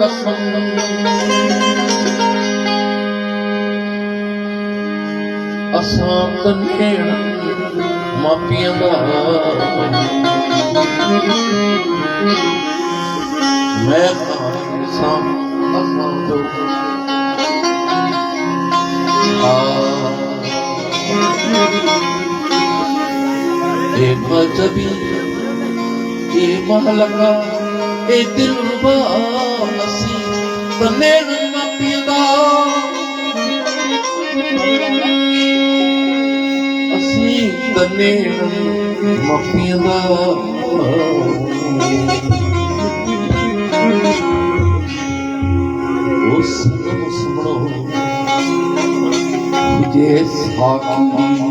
कसम असां तनेण मापियां दा मैं असां जो ए मजबी ए महलका ए दिलवा असी तनेण मापियां दा असी तनेण मापियां दा उस सुनो मुझे साकी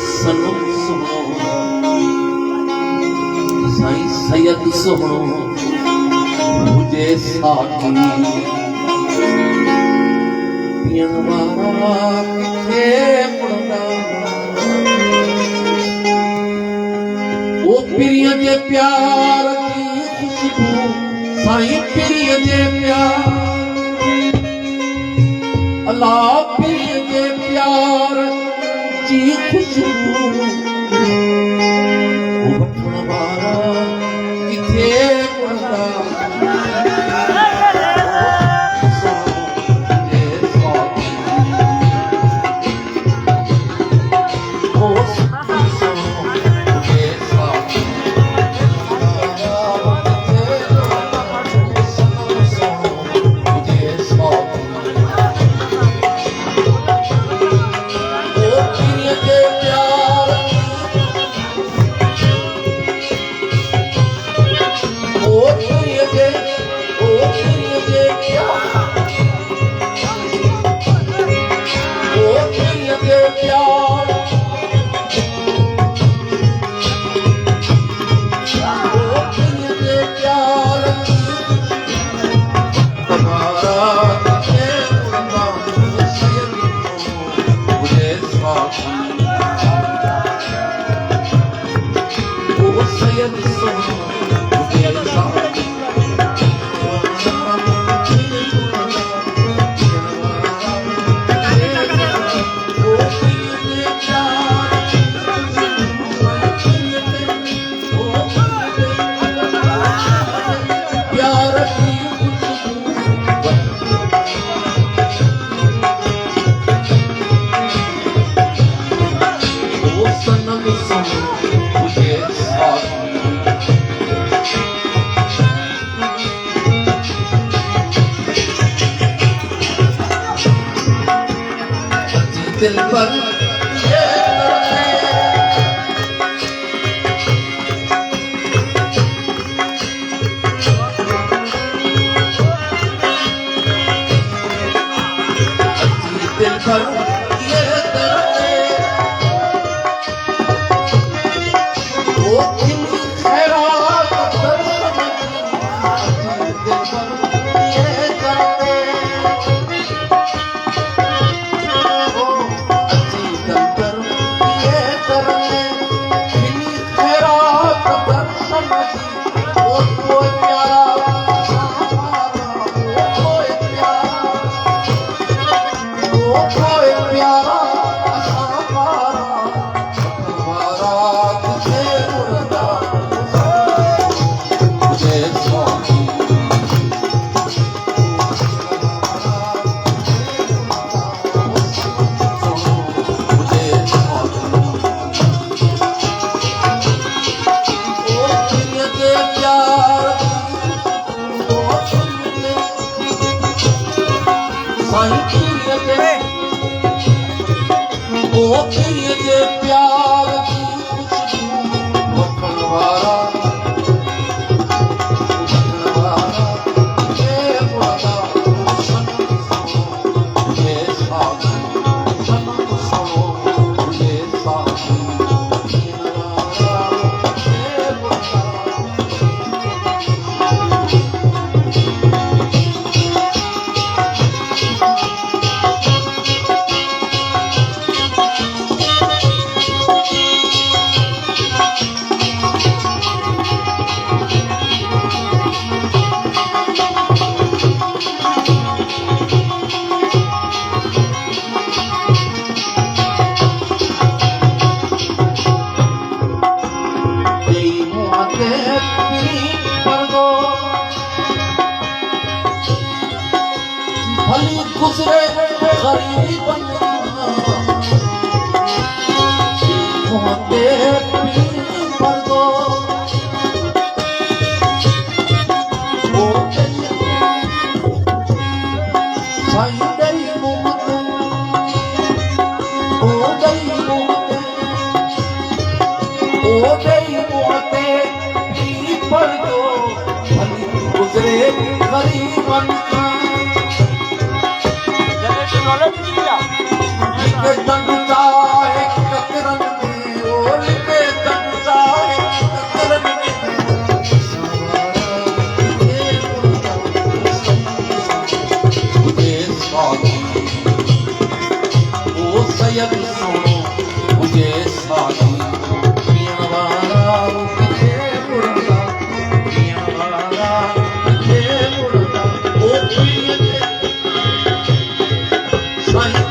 सनम सुनो साईं सैयद सुनो मुझे साकी पियनवारा किथे मुड़दा ओ पिरिया जे प्यार की खुशबू साईं पिरिया जे प्यार अल्लाह पिरिया जे प्यार की खुशबू वठण वारा किथे मुड़दा दिल पर दिल पर ये वो दिन खैरात प्यार भली गुजरे गरीबन होते पीर पर दो साईं दई मोहते ओ दई मोहते ओ दई मोहते पीर पर दो भली गुजरे गरीबन तंगता है कतरन में ओल पे तंगता है कतरन में मुझे साथी ओ सैयद सुनो मुझे साथी पियावारा मुझे मुर्दा पियावारा मुझे मुर्दा ओ प्रिय साईं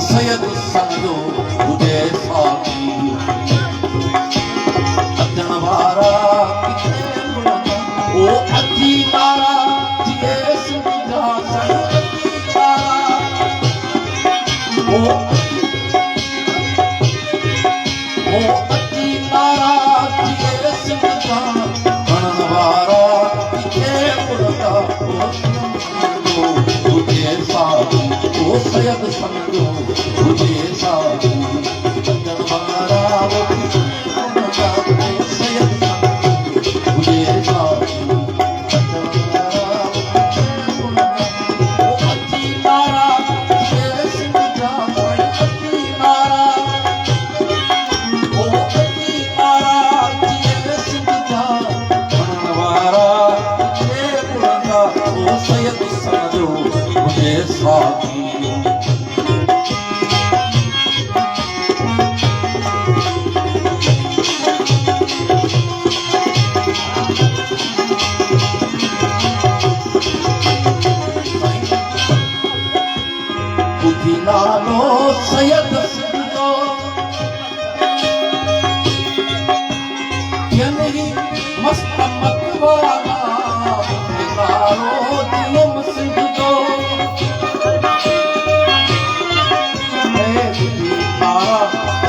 सैयद समझो मुझे साथी चंदनवारा वो सैयद समझो मुझे साथी चंदनवारा वो अच्छी तारा ये सिंह जाए अच्छी तारा वो अच्छी तारा ये सिंह जाए चंदनवारा ये पुरंदा वो सैयद समझो मुझे साथी लालो सैयद सिंधो यही मस्त मतवाला लालो दिलम सिंधो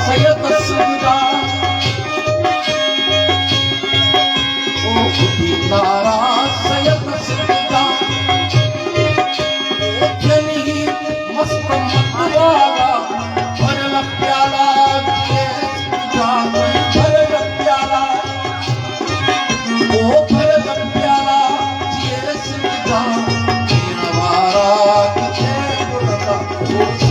सैयद सिंधा ओ लारा सैयद सिंधा Oh